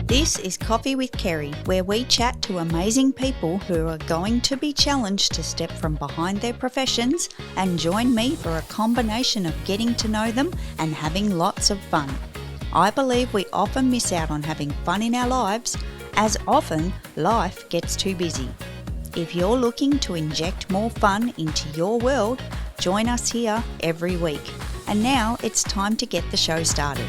This is Coffee with Kerry, where we chat to amazing people who are going to be challenged to step from behind their professions and join me for a combination of getting to know them and having lots of fun. I believe we often miss out on having fun in our lives, as often life gets too busy. If you're looking to inject more fun into your world, join us here every week. And now it's time to get the show started.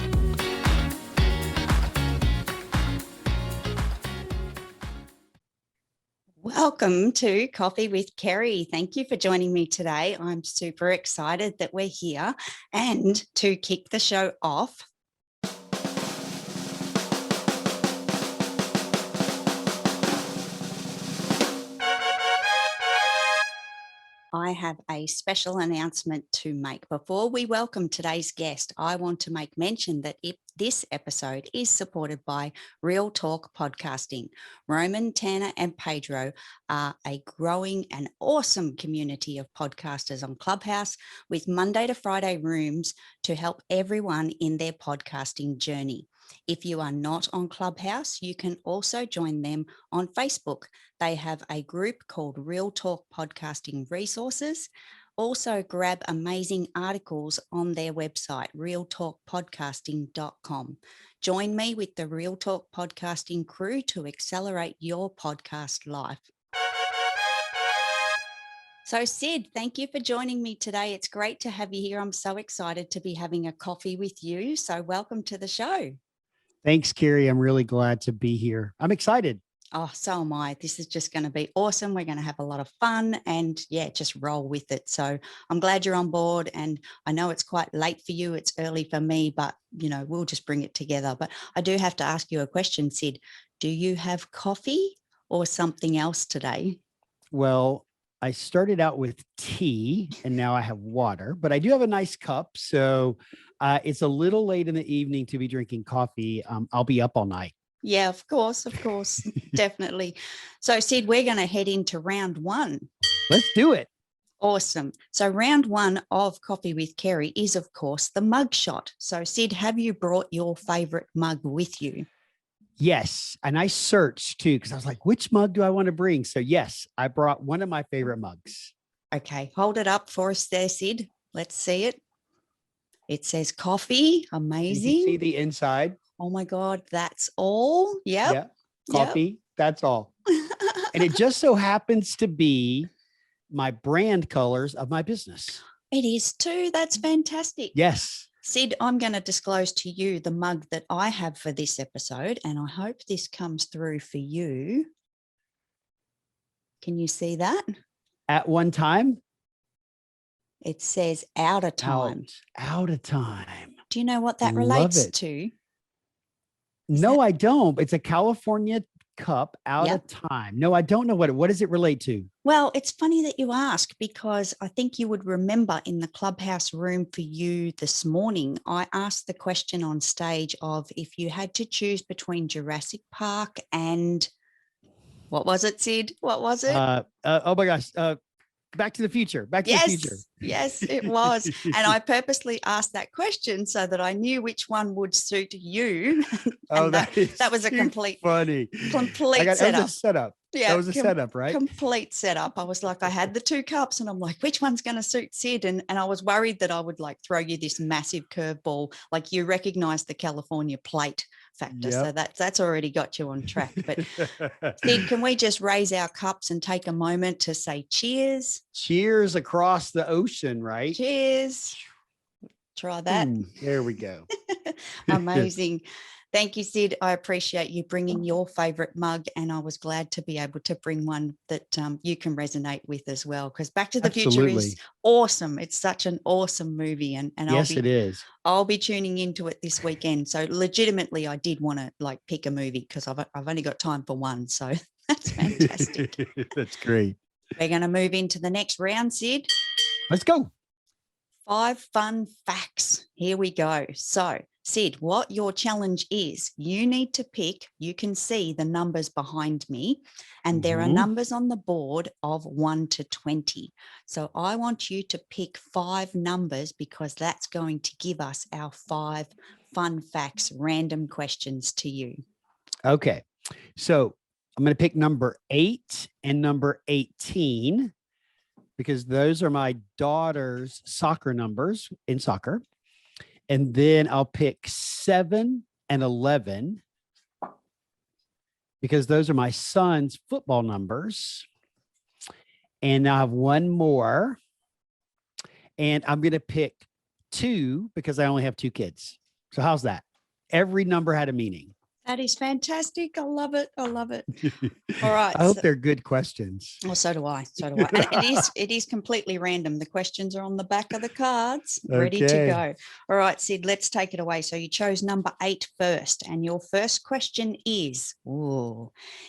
Welcome to Coffee with Kerry. Thank you for joining me today. I'm super excited that we're here, and to kick the show off, I have a special announcement to make. Before we welcome today's guest, I want to make mention that this episode is supported by Real Talk Podcasting. Roman, Tanner, and Pedro are a growing and awesome community of podcasters on Clubhouse with Monday to Friday rooms to help everyone in their podcasting journey. If you are not on Clubhouse, you can also join them on Facebook. They have a group called Real Talk Podcasting Resources. Also grab amazing articles on their website, realtalkpodcasting.com. Join me with the Real Talk Podcasting crew to accelerate your podcast life. So Sid, thank you for joining me today. It's great to have you here. I'm so excited to be having a coffee with you. So welcome to the show. Thanks, Kerry. I'm really glad to be here. I'm excited. Oh, so am I. This is just going to be awesome. We're going to have a lot of fun and just roll with it. So I'm glad you're on board, and I know it's quite late for you. It's early for me, but we'll just bring it together. But I do have to ask you a question, Sid. Do you have coffee or something else today? Well, I started out with tea and now I have water, but I do have a nice cup. So it's a little late in the evening to be drinking coffee. I'll be up all night. Yeah, of course, definitely. So Sid, we're going to head into round one. Let's do it. Awesome. So round one of Coffee with Kerry is, of course, the mug shot. So Sid, have you brought your favorite mug with you? Yes. And I searched too, because I was like, which mug do I want to bring? So yes, I brought one of my favorite mugs. Okay. Hold it up for us there, Sid. Let's see it. It says coffee. Amazing. You can see the inside. Oh my God. That's all. Yep. Yeah. Coffee. That's all. And it just so happens to be my brand colors of my business. It is too. That's fantastic. Yes. Sid, I'm going to disclose to you the mug that I have for this episode, and I hope this comes through for you. Can you see that? At one time? It says out of time. Out of time. Do you know what that relates to? No, I don't. It's a California cup out of time. No, I don't know what does it relate to? Well, it's funny that you ask, because I think you would remember in the Clubhouse room for you this morning, I asked the question on stage of if you had to choose between Jurassic Park and what was it, Sid? What was it? Oh my gosh. Back to the Future. Back to the Future. Yes, it was. And I purposely asked that question so that I knew which one would suit you. Oh, that was a complete funny. Complete setup. That was a setup. Yeah, that was a setup, right? Complete setup. I was like, I had the two cups and I'm like, which one's going to suit Sid? And I was worried that I would like throw you this massive curveball. Like, you recognize the California plate factor. Yep. So that's already got you on track. But Sid, can we just raise our cups and take a moment to say cheers? Cheers across the ocean, right? Cheers. Try that. There we go. Amazing. Thank you, Sid. I appreciate you bringing your favorite mug, and I was glad to be able to bring one that you can resonate with as well, because Back to the Future is awesome. It's such an awesome movie, and yes, it is. I'll be tuning into it this weekend. So legitimately, I did want to pick a movie because I've only got time for one. So that's fantastic. That's great. We're going to move into the next round, Sid. Let's go. 5 fun facts. Here we go. So, Sid, what your challenge is, you need to pick, you can see the numbers behind me, and there are numbers on the board of 1 to 20. So I want you to pick 5 numbers, because that's going to give us our 5 fun facts, random questions to you. Okay. So I'm going to pick number 8 and number 18 because those are my daughter's soccer numbers in soccer. And then I'll pick 7 and 11 because those are my son's football numbers. And I have one more. And I'm going to pick 2 because I only have 2 kids. So how's that? Every number had a meaning. That is fantastic. I love it. I love it. All right. I hope they're good questions. Well, so do I. So do I. And it is completely random. The questions are on the back of the cards, ready to go. All right, Sid, let's take it away. So you chose number 8 first. And your first question is,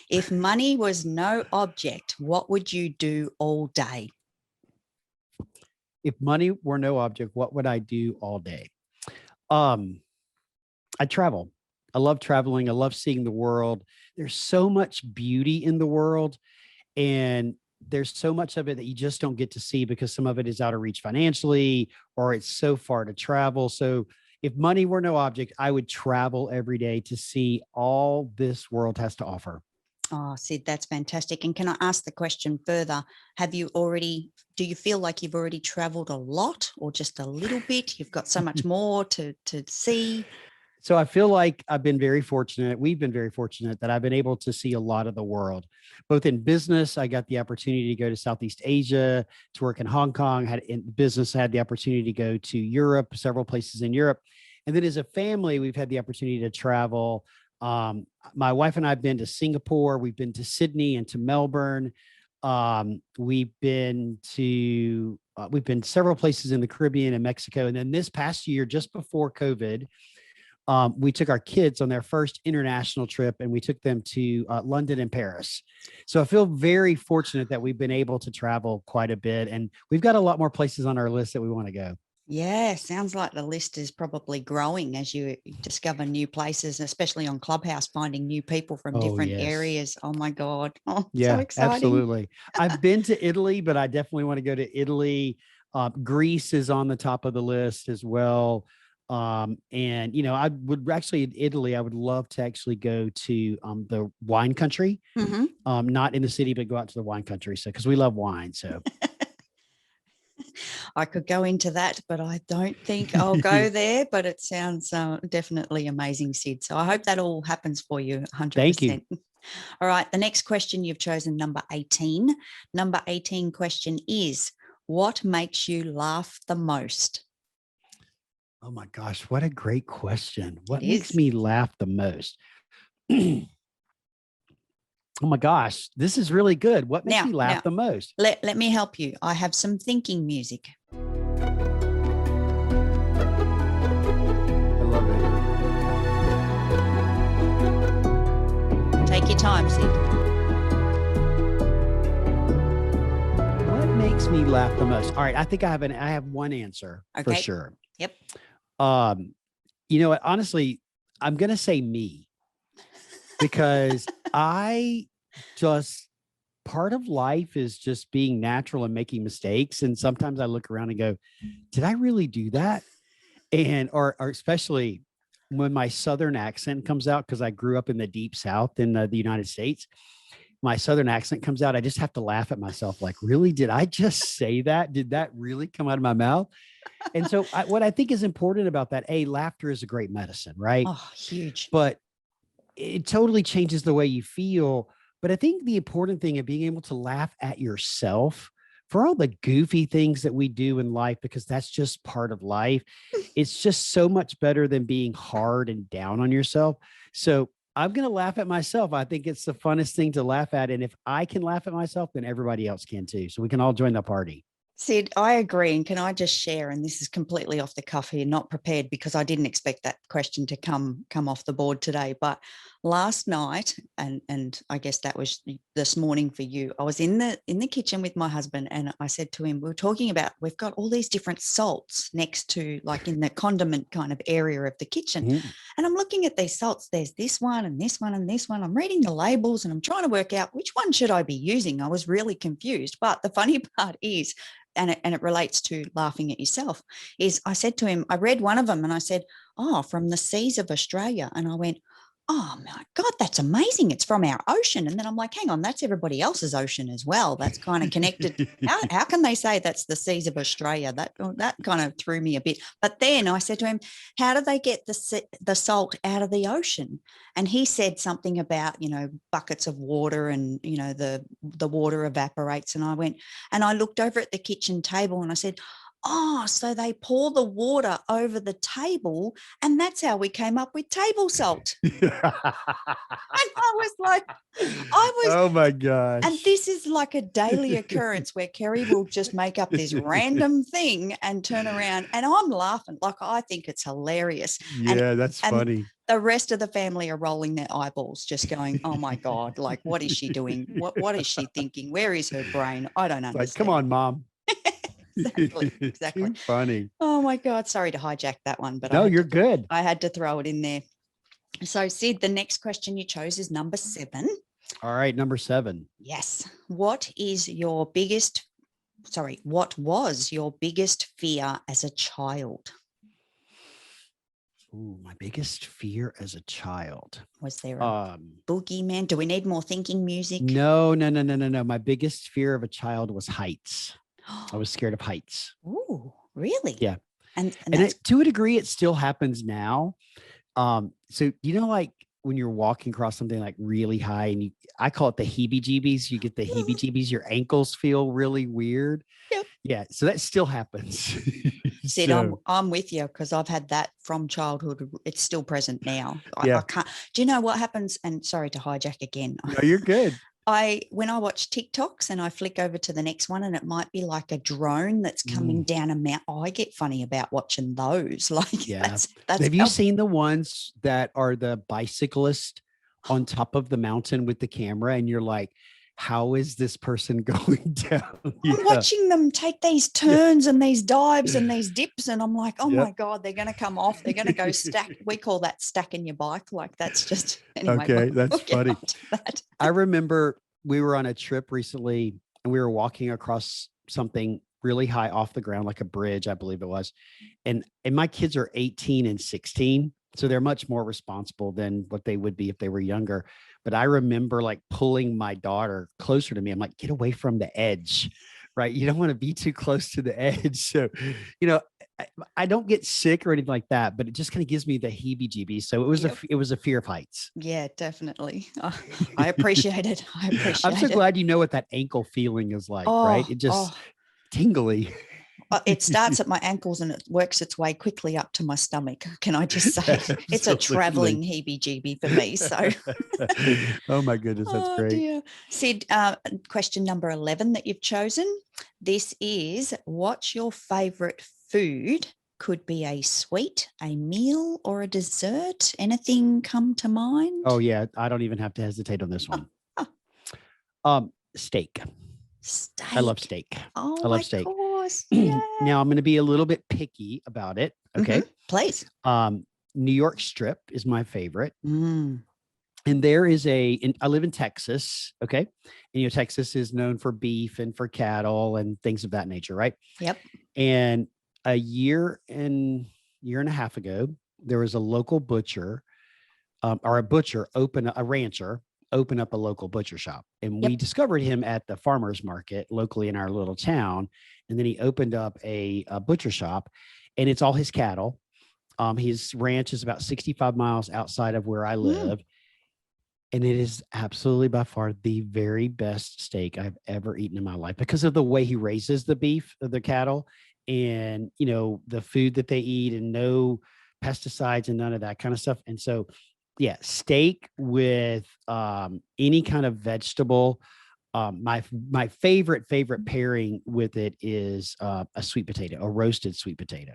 if money was no object, what would you do all day? If money were no object, what would I do all day? I travel. I love traveling. I love seeing the world. There's so much beauty in the world, and there's so much of it that you just don't get to see because some of it is out of reach financially, or it's so far to travel. So if money were no object, I would travel every day to see all this world has to offer. Oh, Sid, that's fantastic. And can I ask the question further? Do you feel like you've already traveled a lot or just a little bit? You've got so much more to see. So I feel like I've been very fortunate. We've been very fortunate that I've been able to see a lot of the world, both in business. I got the opportunity to go to Southeast Asia to work in Hong Kong. In business, I had the opportunity to go to Europe, several places in Europe. And then as a family, we've had the opportunity to travel. My wife and I have been to Singapore. We've been to Sydney and to Melbourne. We've been several places in the Caribbean and Mexico. And then this past year, just before COVID, we took our kids on their first international trip and we took them to London and Paris. So I feel very fortunate that we've been able to travel quite a bit. And we've got a lot more places on our list that we want to go. Yeah, sounds like the list is probably growing as you discover new places, especially on Clubhouse, finding new people from different areas. Oh my God. Oh, yeah, so exciting. Absolutely. I've been to Italy, but I definitely want to go to Italy. Greece is on the top of the list as well. And I would actually in Italy, I would love to actually go to the wine country. Not in the city, but go out to the wine country. So because we love wine. So I could go into that, but I don't think I'll go there. But it sounds definitely amazing, Sid. So I hope that all happens for you 100%. Thank you. All right. The next question you've chosen, number 18. Number 18 question is, what makes you laugh the most? Oh my gosh, what a great question. What makes me laugh the most? Oh my gosh, this is really good. What makes me laugh the most? Let me help you. I have some thinking music. I love it. Take your time, Sid. What makes me laugh the most? All right, I think I have one answer for sure. Yep. Honestly, I'm going to say me because part of life is just being natural and making mistakes. And sometimes I look around and go, did I really do that? And, or especially when my Southern accent comes out, because I grew up in the deep South in the United States, my Southern accent comes out. I just have to laugh at myself. Like, really, did I just say that? Did that really come out of my mouth? And so what I think is important about that, laughter is a great medicine, right? Oh, huge. But it totally changes the way you feel. But I think the important thing of being able to laugh at yourself for all the goofy things that we do in life, because that's just part of life. It's just so much better than being hard and down on yourself. So I'm going to laugh at myself. I think it's the funnest thing to laugh at. And if I can laugh at myself, then everybody else can too. So we can all join the party. Sid, I agree. And can I just share, and this is completely off the cuff here, not prepared because I didn't expect that question to come off the board today. But last night, and I guess that was this morning for you, I was in the kitchen with my husband and I said to him, we were talking about, we've got all these different salts next to, like in the condiment kind of area of the kitchen. Mm-hmm. And I'm looking at these salts. There's this one and this one and this one. I'm reading the labels and I'm trying to work out which one should I be using. I was really confused. But the funny part is, and it relates to laughing at yourself, is I said to him, I read one of them and I said, oh, from the seas of Australia. And I went, oh my God, that's amazing. It's from our ocean. And then I'm like, hang on, that's everybody else's ocean as well. That's kind of connected. How can they say that's the seas of Australia? That kind of threw me a bit. But then I said to him, how do they get the salt out of the ocean? And he said something about, buckets of water and, the water evaporates. And I looked over at the kitchen table and I said, oh, so they pour the water over the table, and that's how we came up with table salt. And I was like, oh my and gosh. this is like a daily occurrence where Kerry will just make up this random thing and turn around, and I'm laughing. Like, I think it's hilarious. Yeah, that's and funny. the rest of the family are rolling their eyeballs, just going, oh my God, like, what is she doing? What is she thinking? Where is her brain? I don't It's understand. like, come on, Mom. Exactly. Too funny. Oh my God. Sorry to hijack that one, but No, you're good. I had to throw it in there. So, Sid, the next question you chose is number 7. All right, number 7. Yes. What was your biggest fear as a child? Ooh, my biggest fear as a child. Was there a boogeyman? Do we need more thinking music? No. My biggest fear of a child was heights. I was scared of heights. Ooh, really? Yeah. And to a degree, it still happens now. So, like when you're walking across something like really high and I call it the heebie-jeebies. You get the heebie-jeebies, your ankles feel really weird. Yep. Yeah. So that still happens. Sid, I'm with you, because I've had that from childhood. It's still present now. I can't. Do you know what happens? And sorry to hijack again. No, you're good. When I watch TikToks and I flick over to the next one and it might be like a drone that's coming down a mountain, I get funny about watching those. Like, yeah. that's Have you seen the ones that are the bicyclist on top of the mountain with the camera? And you're like, how is this person going down? I'm watching them take these turns and these dives and these dips. And I'm like, oh my God, they're going to come off. They're going to go stack. We call that stacking your bike. Like, that's just, anyway. Okay, that's funny. I remember we were on a trip recently and we were walking across something really high off the ground, like a bridge, I believe it was. And my kids are 18 and 16. So they're much more responsible than what they would be if they were younger. But I remember like pulling my daughter closer to me. I'm like, get away from the edge, right? You don't want to be too close to the edge. So, I don't get sick or anything like that, but it just kind of gives me the heebie-jeebies. So it was a fear of heights. Yeah, definitely. I appreciate it. I'm so glad you know what that ankle feeling is like, right? It just tingly. It starts at my ankles and it works its way quickly up to my stomach. Can I just say it's a traveling heebie-jeebie for me. So, oh my goodness, that's great. Dear. Sid, question number 11 that you've chosen. This is, what's your favorite food? Could be a sweet, a meal, or a dessert. Anything come to mind? Oh yeah, I don't even have to hesitate on this one. Steak. Steak. I love steak. Oh, I love steak. Yeah. Now I'm going to be a little bit picky about it. Okay. Please. New York strip is my favorite. And there is I live in Texas. Okay. And Texas is known for beef and for cattle and things of that nature. Right. Yep. And a year and a half ago, there was a local butcher or a rancher open up a local butcher shop. And we discovered him at the farmer's market locally in our little town. And then he opened up a butcher shop, and it's all his cattle. His ranch is about 65 miles outside of where I live. And it is absolutely by far the very best steak I've ever eaten in my life because of the way he raises the cattle and, the food that they eat, and no pesticides and none of that kind of stuff. And so, yeah, steak with any kind of vegetable. My favorite pairing with it is a sweet potato, a roasted sweet potato,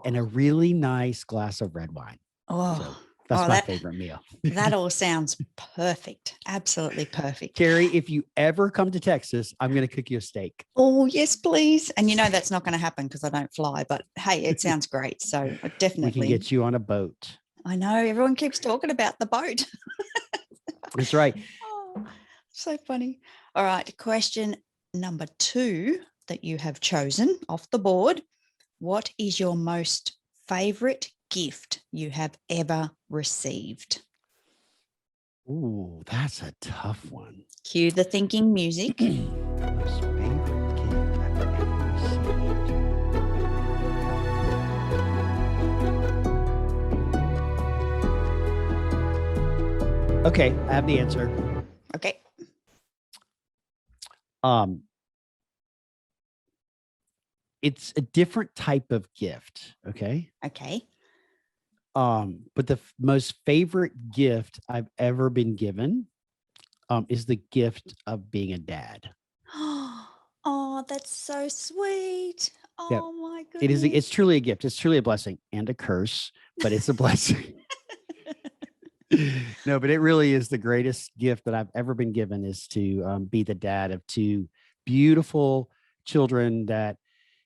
and a really nice glass of red wine. So that's my favorite meal. That all sounds perfect. Absolutely perfect. Kerry, if you ever come to Texas, I'm going to cook you a steak. Oh, yes, please. And that's not going to happen because I don't fly, but hey, it sounds great. So definitely. We can get you on a boat. I know. Everyone keeps talking about the boat. That's right. Oh, so funny. All right. Question number 2 that you have chosen off the board. What is your most favorite gift you have ever received? Ooh, that's a tough one. Cue the thinking music. Most favorite gift I've ever received. Okay, I have the answer. Okay. It's a different type of gift. Okay. Okay. But the most favorite gift I've ever been given is the gift of being a dad. Oh, that's so sweet. Yep. Oh my It is. It's goodness. truly a gift. It's truly a blessing and a curse, but it's a blessing. No, but it really is the greatest gift that I've ever been given is to be the dad of two beautiful children that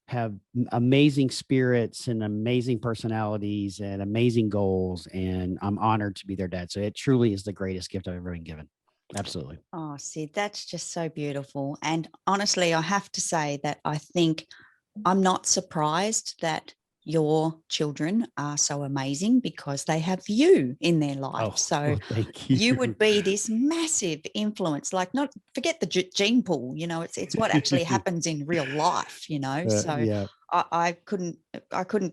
have amazing spirits and amazing personalities and amazing goals. And I'm honored to be their dad. So it truly is the greatest gift I've ever been given. Absolutely. Oh, Sid, that's just so beautiful. And honestly, I have to say that I think I'm not surprised that your children are so amazing because they have you in their life. Oh, So well, thank you you. would be this massive influence, like not forget the gene pool, it's what actually happens in real life, So Yeah. I couldn't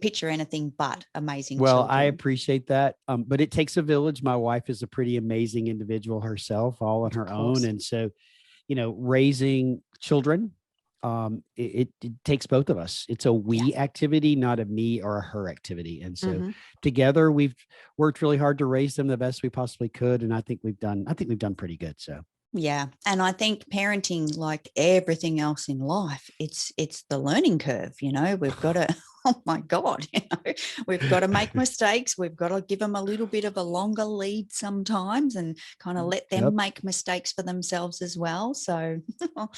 picture anything but amazing Well, I children. appreciate that. But it takes a village. My wife is a pretty amazing individual herself, all on Of her own. course. And so, raising children, it takes both of us. It's a Yeah. we activity, not a me or a her activity. And so Mm-hmm. together we've worked really hard to raise them the best we possibly could. And I think we've done pretty good. So Yeah. And I think parenting, like everything else in life, it's the learning curve, we've got to, oh my God, we've got to make mistakes. We've got to give them a little bit of a longer lead sometimes and kind of let them yep. make mistakes for themselves as well. So Yeah, oh,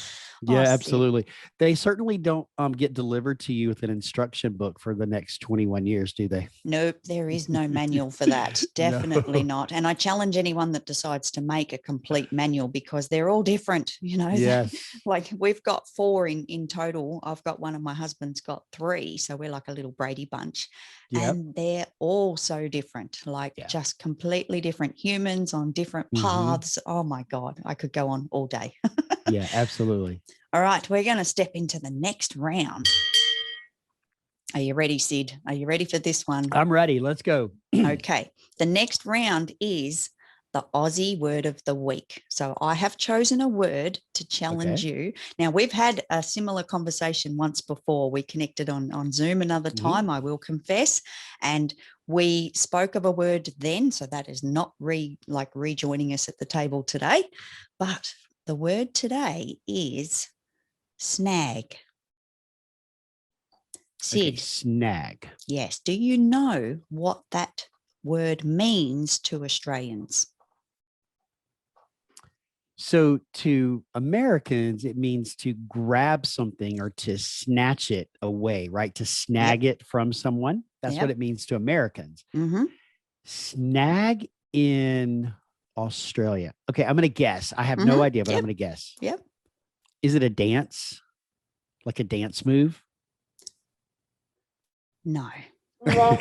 Sid. absolutely. They certainly don't get delivered to you with an instruction book for the next 21 years, do they? Nope, there is no manual for that. No. Definitely not. And I challenge anyone that decides to make a complete manual because they're all different. Yes. Like we've got 4 in total. I've got one and my husband's got 3. So we're like a little Brady bunch. Yep. And they're all so different, like Yeah. just completely different humans on different Mm-hmm. paths. Oh my God, I could go on all day. Yeah, absolutely. All right, we're going to step into the next round. Are you ready, Sid? Are you ready for this one? I'm ready. Let's go. Okay. The next round is the Aussie word of the week. So I have chosen a word to challenge you. Now, we've had a similar conversation once before. We connected on Zoom another time, I will confess. And we spoke of a word then. So that is not rejoining us at the table today. But the word today is snag. Sid. Okay, snag. Yes. Do you know what that word means to Australians? So to Americans, it means to grab something or to snatch it away, right? To snag it from someone. That's what it means to Americans. Mm-hmm. Snag in Australia. Okay, I'm going to guess. I have no idea, but I'm going to guess. Yep. Is it a dance? Like a dance move? No. Oh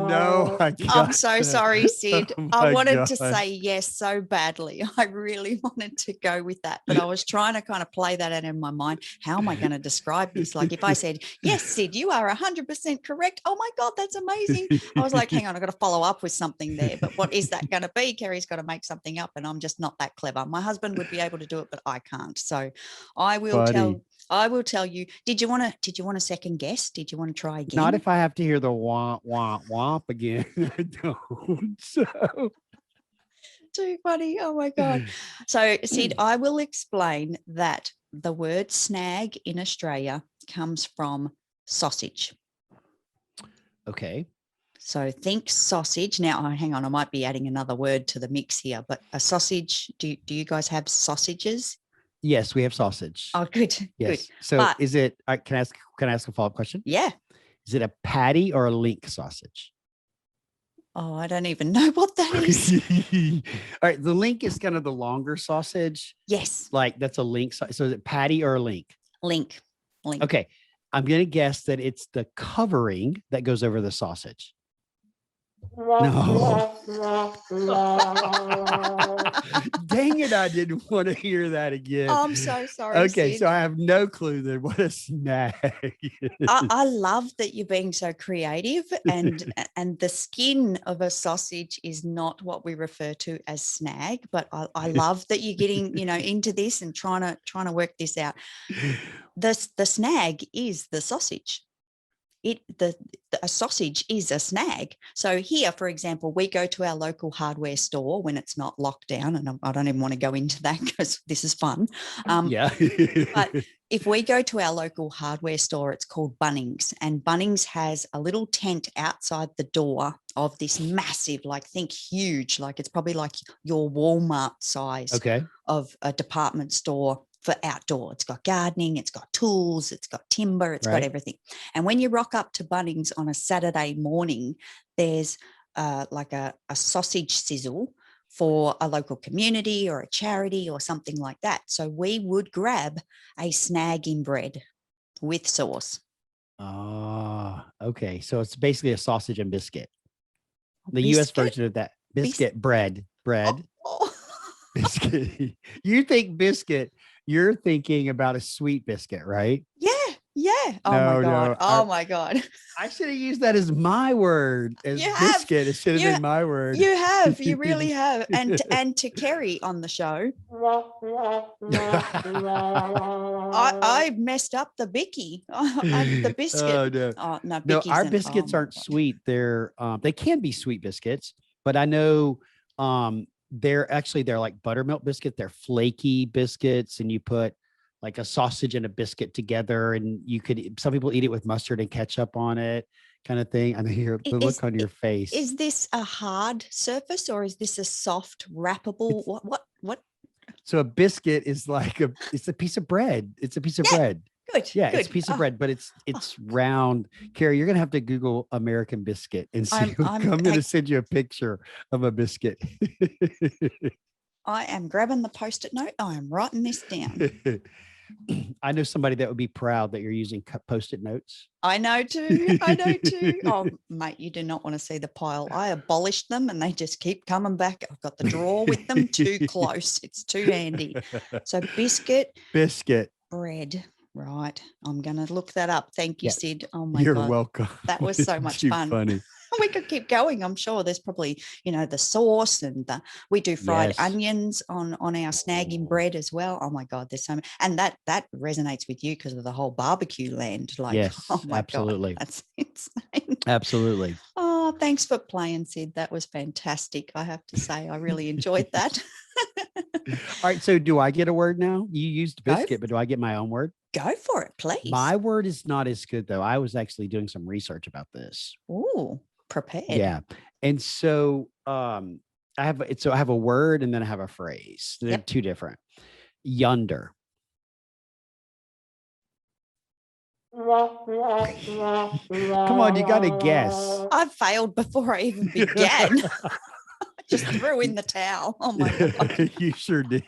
no. I'm so sorry, Sid. Oh I wanted to gosh. say yes so badly. I really wanted to go with that, but I was trying to kind of play that out in my mind. How am I going to describe this? Like if I said, yes, Sid, you are 100% correct. Oh my God, that's amazing. I was like, hang on, I've got to follow up with something there. But what is that going to be? Kerry's got to make something up, and I'm just not that clever. My husband would be able to do it, but I can't. So I will tell you. Did you want a second guess? Did you want to try again? Not if I have to hear the womp womp womp again. I don't. So too funny. Oh my God. So Sid, I will explain that the word snag in Australia comes from sausage. Okay. So think sausage. Now, hang on, I might be adding another word to the mix here, but a sausage, do you guys have sausages? Yes, we have sausage. Oh, good. Yes. Good. So is it, can I ask a follow-up question? Yeah. Is it a patty or a link sausage? Oh, I don't even know what that is. All right. The link is kind of the longer sausage. Yes. Like that's a link. So is it patty or a link? Link. Okay. I'm going to guess that it's the covering that goes over the sausage. No. Dang it, I didn't want to hear that again. I'm so sorry, Okay, Sid. so I have no clue then what a snag is. I love that you're being so creative, and the skin of a sausage is not what we refer to as snag, but I love that you're getting, into this and trying to work this out. The snag is the sausage. A sausage is a snag. So here, for example, we go to our local hardware store when it's not locked down, and I don't even want to go into that because this is fun. Yeah. But if we go to our local hardware store, it's called Bunnings, and Bunnings has a little tent outside the door of this massive, think huge, it's probably like your Walmart size Okay. of a department store for outdoor. It's got gardening, it's got tools, it's got timber, it's got everything. And when you rock up to Bunnings on a Saturday morning, there's like a sausage sizzle for a local community or a charity or something like that. So we would grab a snag in bread with sauce. Oh, okay. So it's basically a sausage and biscuit. The Biscuit? US version of that. Biscuit, bread. Oh. Biscuit. You think biscuit, you're thinking about a sweet biscuit, right? Yeah. Oh my God. Oh my God. I should have used that as my word, as biscuit. It should have been my word. You have. You really have. And to Kerry on the show, I messed up the bicky. The biscuit. Oh no. No, our biscuits aren't sweet. They're they can be sweet biscuits, but I know they're like buttermilk biscuit. They're flaky biscuits, and you put like a sausage and a biscuit together, and some people eat it with mustard and ketchup on it, kind of thing. I mean, the look on your face. Is this a hard surface or is this a soft, wrappable? What? So a biscuit is it's a piece of bread. It's a piece of bread. Good. Yeah, good. It's a piece of bread, but it's round. Carrie, you're gonna have to Google American biscuit and see. I'm gonna send you a picture of a biscuit. I am grabbing the Post-it note. I am writing this down. I know somebody that would be proud that you're using Post-it notes. I know too. Oh, mate, you do not want to see the pile. I abolished them and they just keep coming back. I've got the drawer with them too close. It's too handy. So biscuit, bread. Right. I'm going to look that up. Thank you, Sid. Oh my God. You're welcome. That was so much fun. Funny. We could keep going. I'm sure there's probably, the sauce, and we do fried onions on our snagging bread as well. Oh my God, there's so many. And that resonates with you because of the whole barbecue land. Yes, oh my absolutely. God, that's insane. Absolutely. Oh, thanks for playing, Sid. That was fantastic. I have to say, I really enjoyed that. All right. So do I get a word now? You used biscuit, but do I get my own word? Go for it, please. My word is not as good though. I was actually doing some research about this. Ooh. Prepared. Yeah. And so I have a word and then I have a phrase. They're two different. Yonder. Come on, you got to guess. I failed before I even began. I just threw in the towel. Oh my God. You sure did.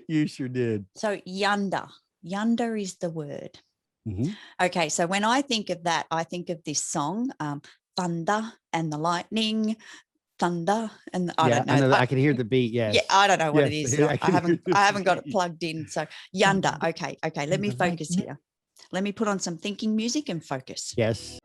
You sure did. So yonder is the word. Mm-hmm. Okay. So when I think of that, I think of this song, Thunder and the Lightning, Thunder and I don't know. I can hear the beat. Yes. Yeah, I don't know what it is. I haven't got it plugged in. So yonder. Okay. Let me focus here. Let me put on some thinking music and focus. Yes.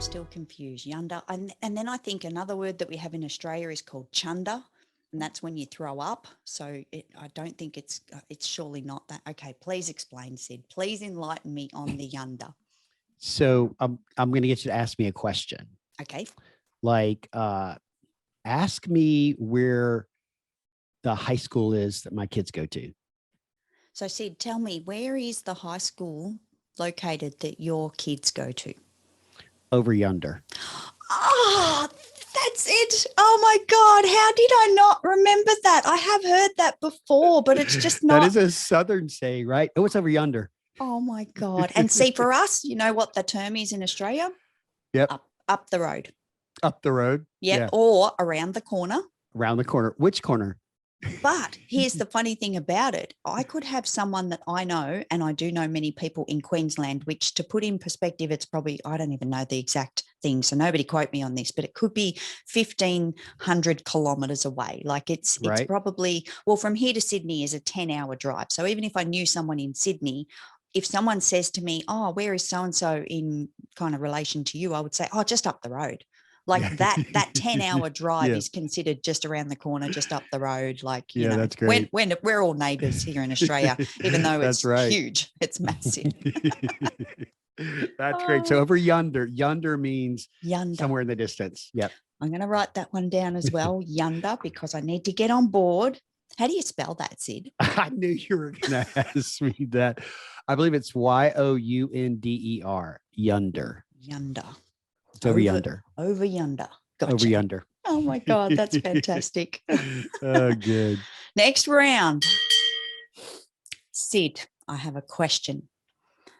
Still confused. Yonder. And then I think another word that we have in Australia is called chunder, and that's when you throw up. So I don't think it's surely not that. Okay, please explain, Sid. Please enlighten me on the yonder. So I'm going to get you to ask me a question. Okay. Like, ask me where the high school is that my kids go to. So Sid, tell me, where is the high school located that your kids go to? Over yonder. Oh, that's it. Oh my God. How did I not remember that? I have heard that before, but it's just not. That is a Southern saying, right? Oh, it's over yonder. Oh my God. And see, for us, you know what the term is in Australia? Yep. Up the road. Up the road. Yeah. Or around the corner. Around the corner. Which corner? But here's the funny thing about it. I could have someone that I know, and I do know many people in Queensland, which, to put in perspective, it's probably, I don't even know the exact thing, so nobody quote me on this, but it could be 1,500 kilometres away. Like it's probably, well, from here to Sydney is a 10-hour drive. So even if I knew someone in Sydney, if someone says to me, oh, where is so-and-so in kind of relation to you, I would say, oh, just up the road. Like that 10-hour drive is considered just around the corner, just up the road. Like, you know, that's great. When we're all neighbours here in Australia, even though it's huge, it's massive. That's great. So over yonder means somewhere in the distance. Yep. I'm going to write that one down as well, yonder, because I need to get on board. How do you spell that, Sid? I knew you were going to ask me that. I believe it's Younder. Yonder. Yonder. It's over yonder. Over yonder. Gotcha. Over yonder. Oh my God, that's fantastic. Oh, good. Next round. Sid, I have a question.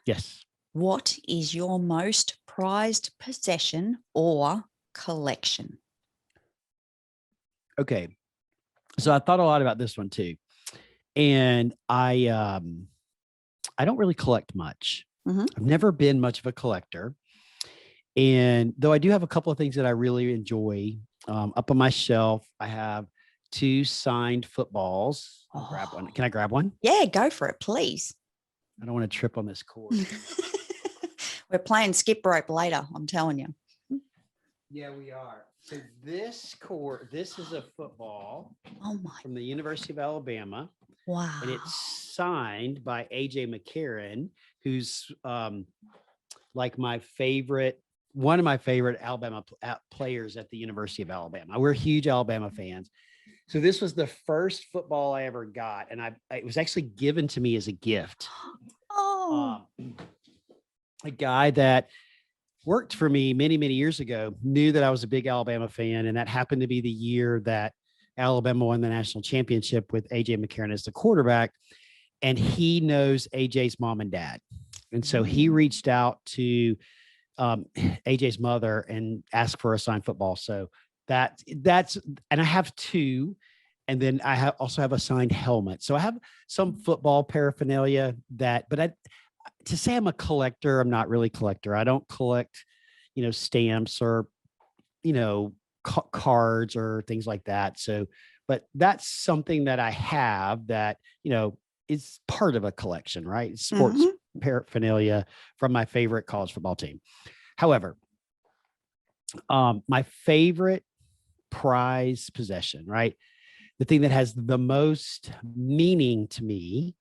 Yes. What is your most prized possession or collection? Okay. So I thought a lot about this one too. And I don't really collect much. Mm-hmm. I've never been much of a collector. And though I do have a couple of things that I really enjoy, up on my shelf, I have 2 signed footballs. I'll grab one. Can I grab one? Yeah, go for it, please. I don't want to trip on this cord. We're playing skip rope later, I'm telling you. Yeah, we are. So this is a football from the University of Alabama. Wow. And it's signed by AJ McCarron, who's like one of my favorite Alabama players at the University of Alabama. We're huge Alabama fans. So this was the first football I ever got. And it was actually given to me as a gift. Oh. A guy that worked for me many, many years ago knew that I was a big Alabama fan. And that happened to be the year that Alabama won the national championship with AJ McCarron as the quarterback. And he knows AJ's mom and dad. And so he reached out to AJ's mother and asked for a signed football. So that's, and I have 2, and then I also have a signed helmet. So I have some football paraphernalia but to say I'm a collector, I'm not really a collector. I don't collect, stamps or, cards or things like that. So, but that's something that I have that, is part of a collection, right? Sports paraphernalia from my favorite college football team. However, my favorite prize possession, right? The thing that has the most meaning to me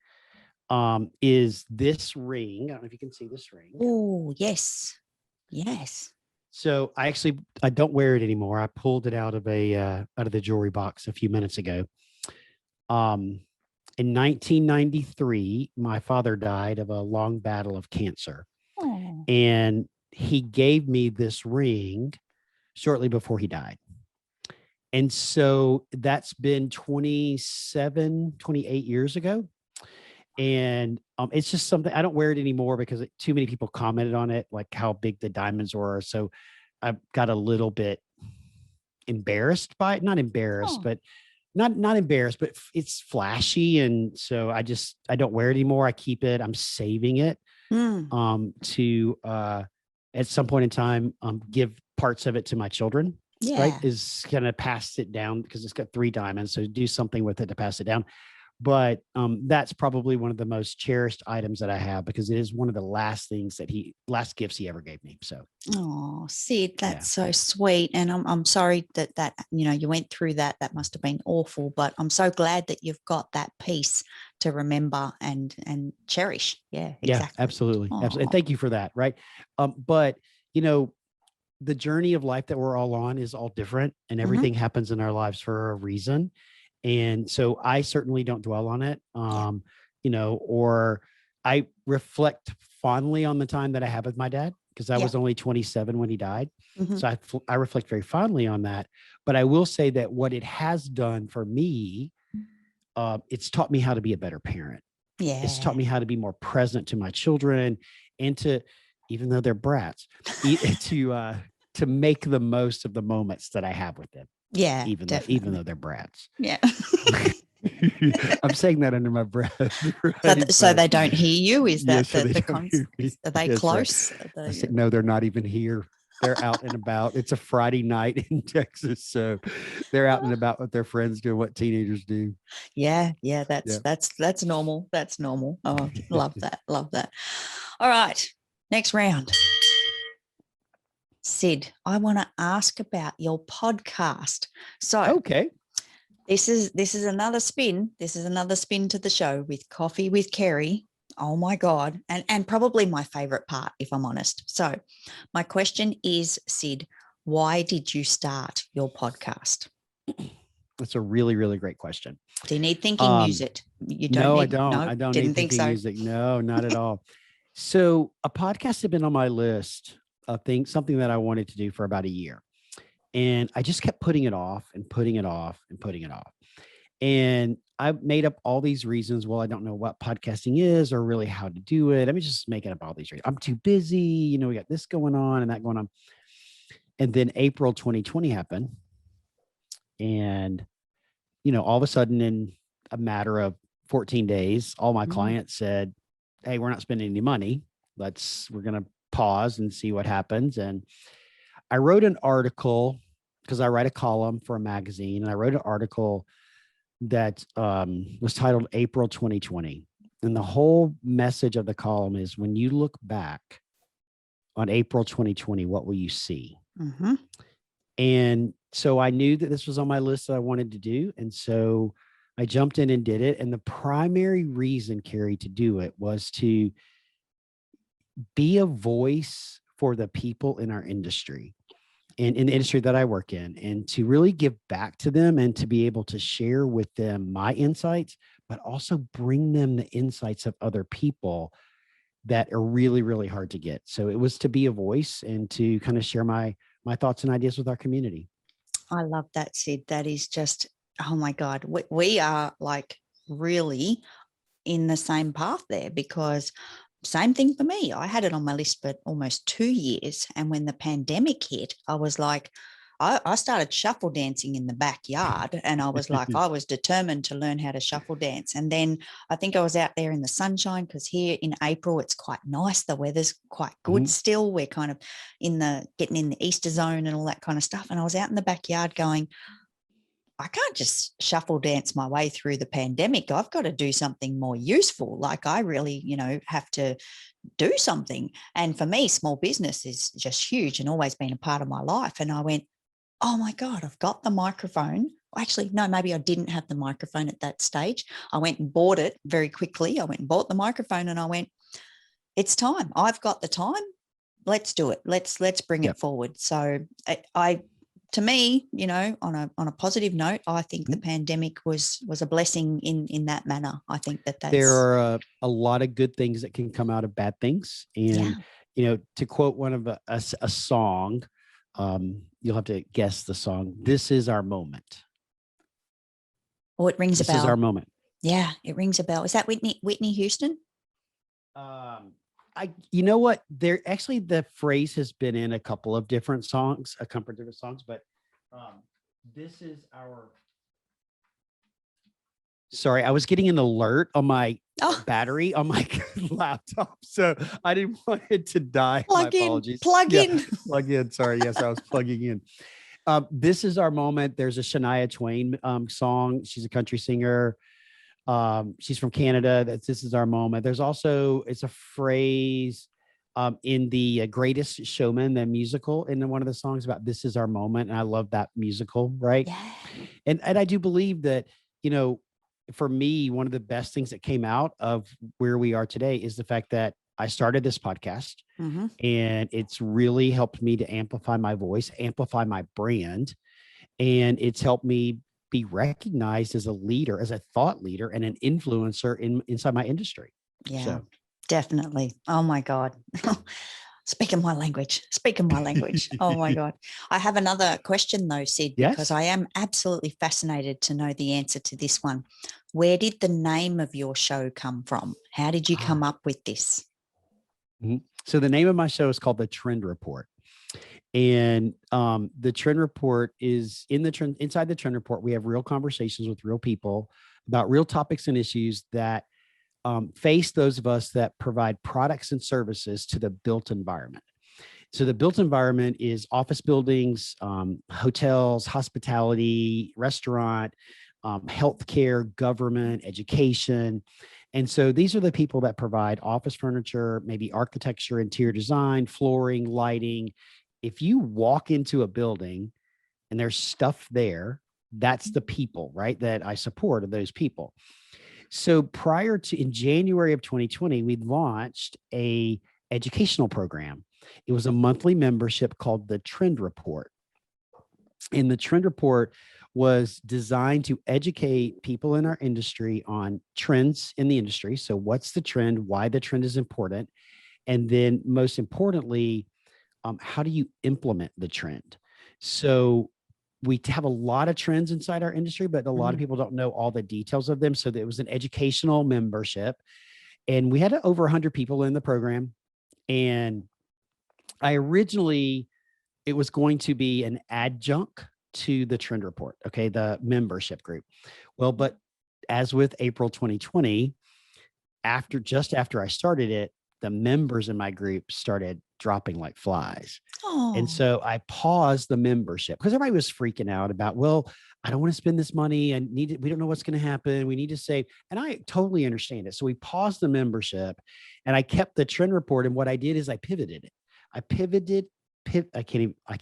is this ring. I don't know if you can see this ring. Oh, yes. Yes. So I don't wear it anymore. I pulled it out of the jewelry box a few minutes ago. In 1993, my father died of a long battle of cancer. Oh. And he gave me this ring shortly before he died. And so that's been 28 years ago. And it's just something, I don't wear it anymore because too many people commented on it, like how big the diamonds were. So I got a little bit embarrassed by it. Not embarrassed, but not embarrassed, but it's flashy. And so I don't wear it anymore. I keep it. I'm saving it to at some point in time, give parts of it to my children. Yeah. Right. Is going to pass it down because it's got 3 diamonds. So do something with it to pass it down. But that's probably one of the most cherished items that I have because it is one of the last gifts he ever gave me. So, oh, Sid, that's so sweet, and I'm sorry that you went through that. That must have been awful, but I'm so glad that you've got that piece to remember and cherish. Yeah, exactly. Yeah, absolutely, absolutely. And thank you for that. Right, but the journey of life that we're all on is all different, and everything happens in our lives for a reason. And so I certainly don't dwell on it, or I reflect fondly on the time that I had with my dad because I was only 27 when he died. So I reflect very fondly on that. But I will say that what it has done for me, it's taught me how to be a better parent. Yeah. It's taught me how to be more present to my children and to, even though they're brats, to to make the most of the moments that I have with them. Yeah, even though they're brats. Yeah. I'm saying that under my breath. Right? So they don't hear you? Is that so the concept? Are they close? Right. I said, no, they're not even here. They're out and about. It's a Friday night in Texas, so they're out and about with their friends doing what teenagers do. Yeah, that's normal. That's normal. Oh, love that. Love that. All right, next round. Sid, I want to ask about your podcast. So, okay, this is another spin. This is another spin to the show with Coffee with Kerry. Oh my God. And probably my favorite part, if I'm honest. So my question is, Sid, why did you start your podcast? that's a really, really great question. Do you need thinking music? You don't no, need, I don't. No, I don't didn't need think thinking so. music. No, not at all. So a podcast had been on my list of things, something that I wanted to do for about a year. And I just kept putting it off and putting it off and putting it off. And I made up all these reasons. Well, I don't know what podcasting is or really how to do it. I'm just making up all these reasons. I'm too busy. We got this going on and that going on. And then April 2020 happened. And, all of a sudden in a matter of 14 days, all my clients said, hey, we're not spending any money. We're going to pause and see what happens. And I wrote an article because I write a column for a magazine, and I wrote an article that was titled April 2020. And the whole message of the column is, when you look back on April 2020, what will you see? Mm-hmm. And so I knew that this was on my list that I wanted to do. And so I jumped in and did it. And the primary reason, Kerry, to do it was to be a voice for the people in our industry and in the industry that I work in, and to really give back to them and to be able to share with them my insights, but also bring them the insights of other people that are really, really hard to get. So it was to be a voice and to kind of share my thoughts and ideas with our community. I love that, Sid. That is just, oh my God, we are like really in the same path there, because same thing for me. I had it on my list for almost 2 years. And when the pandemic hit, I was like, I started shuffle dancing in the backyard, and I was like, I was determined to learn how to shuffle dance. And then I think I was out there in the sunshine, because here in April, it's quite nice. The weather's quite good still. We're kind of getting in the Easter zone and all that kind of stuff. And I was out in the backyard going, I can't just shuffle dance my way through the pandemic. I've got to do something more useful. Like I really, have to do something. And for me, small business is just huge and always been a part of my life. And I went, oh my God, I've got the microphone. Actually, no, maybe I didn't have the microphone at that stage. I went and bought it very quickly. I went and bought the microphone, and I went, it's time. I've got the time. Let's do it. Let's bring it forward. So to me, on a positive note, I think the pandemic was a blessing in that manner. I think that's there are a lot of good things that can come out of bad things. And, to quote one of a song, you'll have to guess the song. This is our moment. Oh, it rings a bell. This is our moment. Yeah, it rings a bell. Is that Whitney Houston? You know what? There actually, the phrase has been in a couple of different songs, but this is our. Sorry, I was getting an alert on my battery on my laptop, so I didn't want it to die. My apologies. Plug in. Plug in. Sorry. Yes, I was plugging in. This is our moment. There's a Shania Twain song. She's a country singer. She's from Canada. This is our moment. There's also, it's a phrase in the Greatest Showman, the musical, in one of the songs about this is our moment. And I love that musical, right? Yeah. And I do believe that, for me, one of the best things that came out of where we are today is the fact that I started this podcast, and it's really helped me to amplify my voice, amplify my brand. And it's helped me be recognized as a leader, as a thought leader and an influencer inside my industry. Yeah, definitely. Oh my God. Speaking my language. Oh my God. I have another question though, Sid, because I am absolutely fascinated to know the answer to this one. Where did the name of your show come from? How did you come up with this? So the name of my show is called The Trend Report. And the trend report is inside the trend report. We have real conversations with real people about real topics and issues that face those of us that provide products and services to the built environment. So the built environment is office buildings, hotels, hospitality, restaurant, healthcare, government, education. And so these are the people that provide office furniture, maybe architecture, interior design, flooring, lighting. If you walk into a building and there's stuff there, that's the people, right? That I support are those people. So prior to in January of 2020, we launched a educational program. It was a monthly membership called the Trend Report. And the Trend Report was designed to educate people in our industry on trends in the industry. So what's the trend, why the trend is important, and then most importantly, how do you implement the trend? So we have a lot of trends inside our industry, but a lot of people don't know all the details of them. So it was an educational membership, and we had over 100 people in the program. And it was going to be an adjunct to the Trend Report, okay, the membership group. Well, but as with April 2020, just after I started it, the members in my group started dropping like flies. And so I paused the membership because everybody was freaking out about, well, I don't want to spend this money. We don't know what's going to happen. We need to save. And I totally understand it. So we paused the membership and I kept the Trend Report. And what I did is I pivoted it. I can't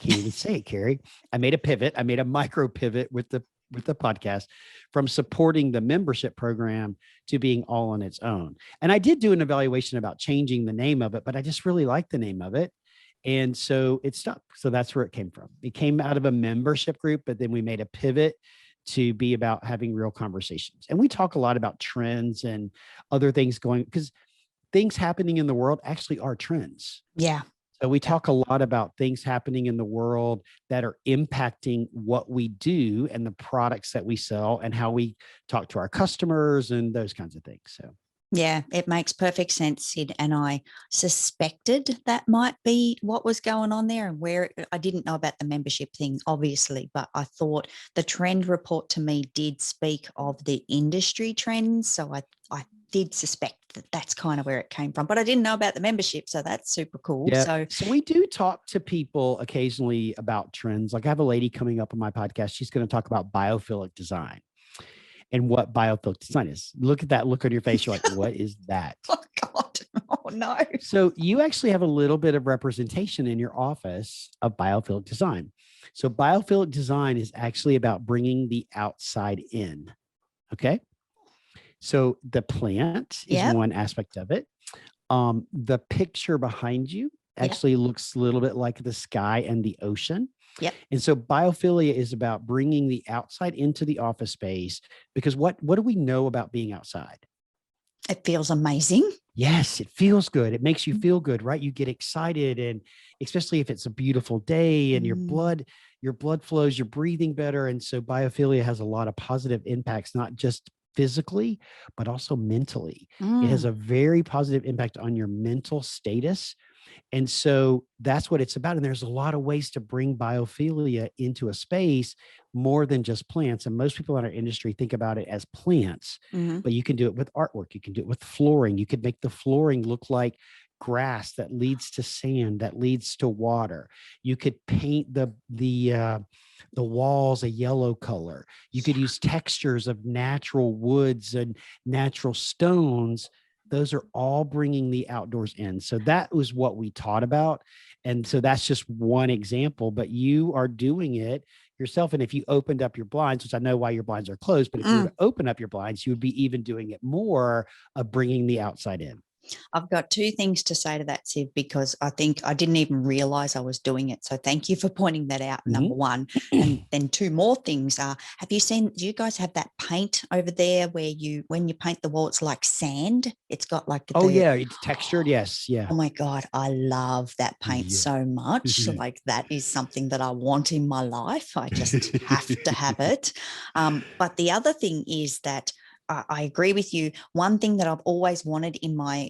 even say it, Kerry. I made a pivot. I made a micro pivot with the podcast from supporting the membership program to being all on its own. And I did do an evaluation about changing the name of it, but I just really liked the name of it. And so it stuck. So that's where it came from. It came out of a membership group, but then we made a pivot to be about having real conversations. And we talk a lot about trends and other things going, because things happening in the world actually are trends. Yeah. So we talk a lot about things happening in the world that are impacting what we do and the products that we sell and how we talk to our customers and those kinds of things. So yeah, it makes perfect sense, Sid. And I suspected that might be what was going on there, and where I didn't know about the membership thing, obviously, but I thought the Trend Report to me did speak of the industry trends. So I did suspect that that's kind of where it came from, but I didn't know about the membership. So that's super cool. Yeah. So we do talk to people occasionally about trends. Like I have a lady coming up on my podcast. She's going to talk about biophilic design and what biophilic design is. Look at that look on your face. You're like, what is that? Oh, God. Oh, no. So you actually have a little bit of representation in your office of biophilic design. So biophilic design is actually about bringing the outside in. Okay. So the plant is one aspect of it. The picture behind you actually looks a little bit like the sky and the ocean. Yep. And so biophilia is about bringing the outside into the office space, because what do we know about being outside? It feels amazing. Yes, it feels good. It makes you feel good, right? You get excited, and especially if it's a beautiful day and your blood flows, you're breathing better. And so biophilia has a lot of positive impacts, not just physically, but also mentally. It has a very positive impact on your mental status. And so that's what it's about. And there's a lot of ways to bring biophilia into a space more than just plants. And most people in our industry think about it as plants, but you can do it with artwork. You can do it with flooring. You could make the flooring look like grass that leads to sand, that leads to water. You could paint the walls a yellow color. You could use textures of natural woods and natural stones. Those are all bringing the outdoors in. So that was what we taught about. And so that's just one example, but you are doing it yourself. And if you opened up your blinds, which I know why your blinds are closed, but if you were to open up your blinds, you would be even doing it more of bringing the outside in. I've got two things to say to that, Sid, because I think I didn't even realize I was doing it. So thank you for pointing that out, number one. And then two more things are, do you guys have that paint over there where when you paint the wall, it's like sand? It's got like it's textured. Yes. Yeah. Oh my God. I love that paint so much. Like that is something that I want in my life. I just have to have it. But the other thing is that I agree with you. One thing that I've always wanted in my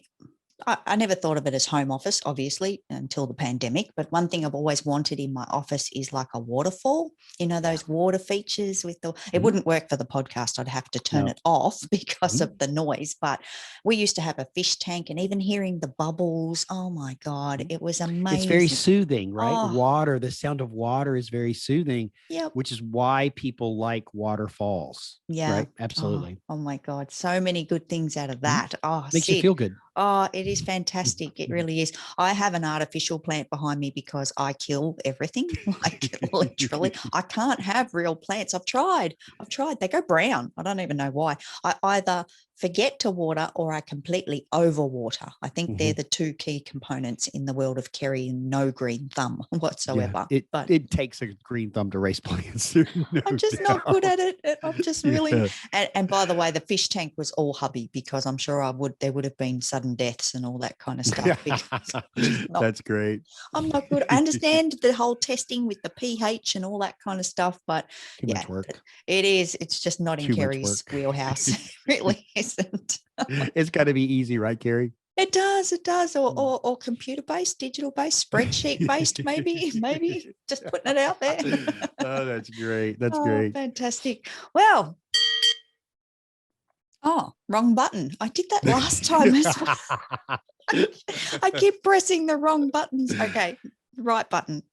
I never thought of it as home office, obviously, until the pandemic. But one thing I've always wanted in my office is like a waterfall, those water features with it wouldn't work for the podcast. I'd have to turn it off because of the noise. But we used to have a fish tank, and even hearing the bubbles, oh my God, it was amazing. It's very soothing, right? Oh. Water, the sound of water is very soothing, which is why people like waterfalls. Yeah. Right. Absolutely. Oh my God. So many good things out of that. Oh, makes you feel good. Oh, it is fantastic. It really is. I have an artificial plant behind me because I kill everything. Like literally, I can't have real plants. I've tried. They go brown. I don't even know why. I either forget to water or I completely overwater. I think they're the two key components in the world of Kerry, and no green thumb whatsoever. Yeah, it takes a green thumb to raise plants. I'm just not good at it. I'm just really. And by the way, the fish tank was all hubby, because I'm sure there would have been sudden deaths and all that kind of stuff. That's great. I'm not good. I understand the whole testing with the pH and all that kind of stuff, but too much work. It is. It's just not in Kerry's wheelhouse. It really isn't. It's got to be easy, right, Kerry? It does. Or computer-based, digital-based, spreadsheet-based, maybe. Just putting it out there. Oh, that's great. That's great. Fantastic. Well, wrong button. I did that last time as well. I keep pressing the wrong buttons. Okay, right button.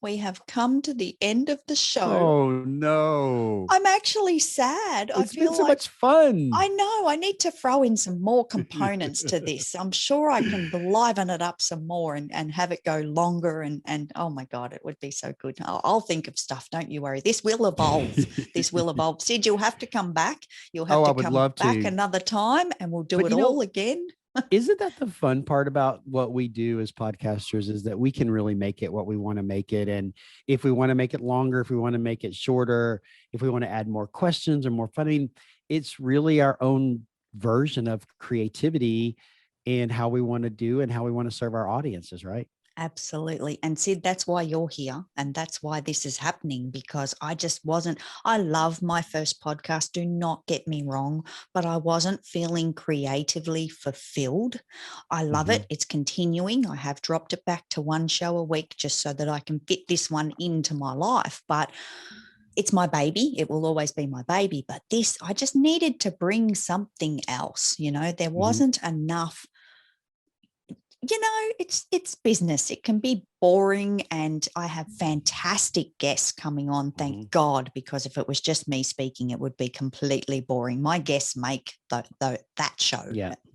We have come to the end of the show. Oh, no. I'm actually sad. It's been so much fun. I know. I need to throw in some more components to this. I'm sure I can liven it up some more and have it go longer. And oh, my God, it would be so good. I'll think of stuff. Don't you worry. This will evolve. Sid, you'll have to come back. You'll have to come back another time, and we'll do it all again. Isn't that the fun part about what we do as podcasters, is that we can really make it what we want to make it. And if we want to make it longer, if we want to make it shorter, if we want to add more questions or more fun, I mean, it's really our own version of creativity and how we want to do and how we want to serve our audiences, right? Absolutely. And Sid, that's why you're here. And that's why this is happening, because I love my first podcast. Do not get me wrong, but I wasn't feeling creatively fulfilled. I love it. It's continuing. I have dropped it back to one show a week just so that I can fit this one into my life. But it's my baby. It will always be my baby. But this, I just needed to bring something else. There wasn't enough. It's business. It can be boring, and I have fantastic guests coming on, thank God, because if it was just me speaking, it would be completely boring. My guests make that show,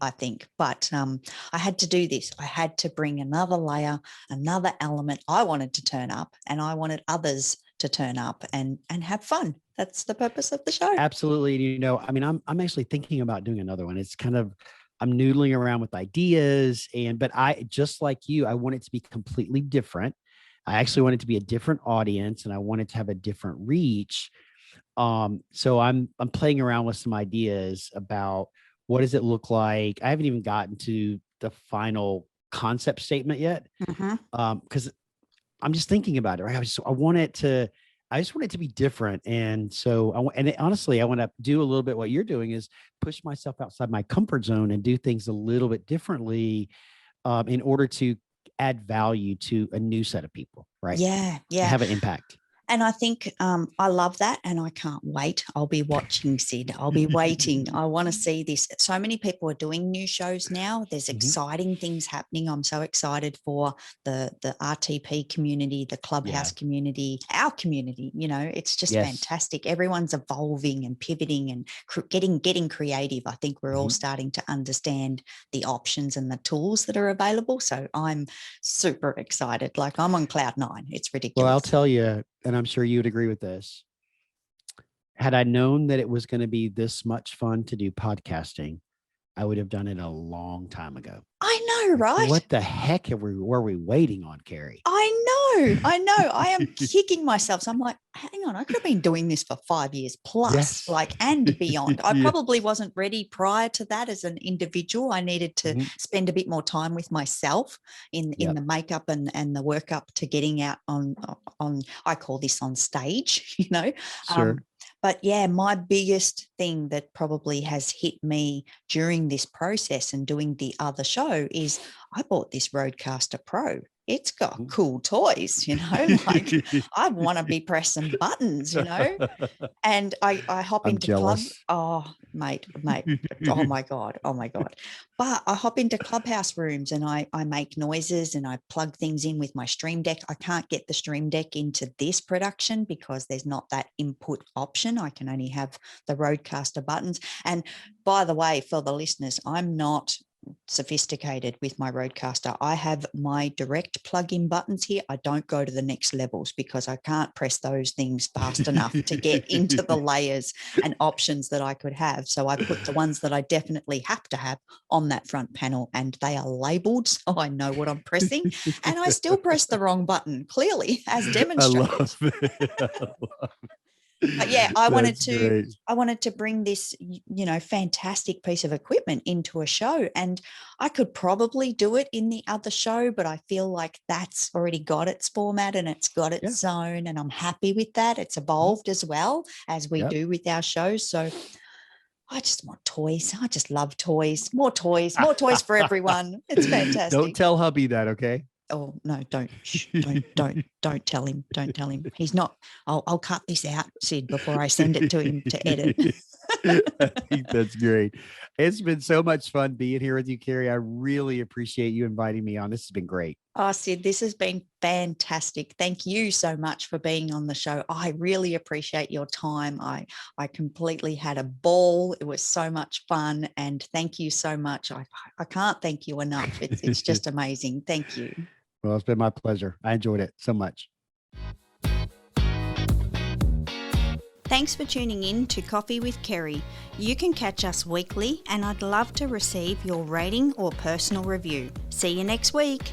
I think. But I had to do this. I had to bring another layer, another element. I wanted to turn up, and I wanted others to turn up and have fun. That's the purpose of the show. Absolutely. I'm actually thinking about doing another one. It's kind of, I'm noodling around with ideas, but I, just like you, I want it to be completely different. I actually want it to be a different audience, and I want it to have a different reach. So I'm playing around with some ideas about what does it look like. I haven't even gotten to the final concept statement yet, because I'm just thinking about it. Right? I just want it to be different. And so honestly, I want to do a little bit what you're doing, is push myself outside my comfort zone and do things a little bit differently in order to add value to a new set of people, right? Yeah. Have an impact. And I think I love that, and I can't wait. I'll be watching, Sid. I'll be waiting. I want to see this. So many people are doing new shows now. There's exciting things happening. I'm so excited for the RTP community, the Clubhouse community, our community. It's just fantastic. Everyone's evolving and pivoting and getting creative. I think we're all starting to understand the options and the tools that are available. So I'm super excited. Like, I'm on cloud 9. It's ridiculous. Well, I'll tell you, and I'm sure you would agree with this. Had I known that it was going to be this much fun to do podcasting, I would have done it a long time ago. I know, right? What the heck were we waiting on, Kerry? I know. I am kicking myself. So I'm like, hang on, I could have been doing this for 5 years plus, and beyond. I probably wasn't ready prior to that as an individual. I needed to spend a bit more time with myself in the makeup and the workup to getting out on I call this on stage, Sure. But yeah, my biggest thing that probably has hit me during this process and doing the other show is I bought this Rodecaster Pro. It's got cool toys, like I want to be pressing buttons, and I hop I'm into Club. jealous. Oh, mate. Oh my God. But I hop into Clubhouse rooms and I make noises and I plug things in with my Stream Deck. I can't get the Stream Deck into this production because there's not that input option. I can only have the Rodecaster buttons. And by the way, for the listeners, I'm not sophisticated with my Rodecaster. I have my direct plug-in buttons here. I don't go to the next levels because I can't press those things fast enough to get into the layers and options that I could have. So I put the ones that I definitely have to have on that front panel, and they are labeled so I know what I'm pressing. And I still press the wrong button, clearly, as demonstrated. I love it. But yeah, I wanted great. to bring this, fantastic piece of equipment into a show, and I could probably do it in the other show, but I feel like that's already got its format and it's got its zone, and I'm happy with that. It's evolved as well as we do with our shows. So I just want toys. I just love toys. More toys for everyone. It's fantastic. Don't tell hubby that, okay? Oh no, don't tell him. Don't tell him. He's not. I'll cut this out, Sid, before I send it to him to edit. I think that's great. It's been so much fun being here with you, Kerry. I really appreciate you inviting me on. This has been great. Oh, Sid, this has been fantastic. Thank you so much for being on the show. I really appreciate your time. I completely had a ball. It was so much fun. And thank you so much. I can't thank you enough. It's just amazing. Thank you. Well, it's been my pleasure. I enjoyed it so much. Thanks for tuning in to Coffee with Kerry. You can catch us weekly, and I'd love to receive your rating or personal review. See you next week.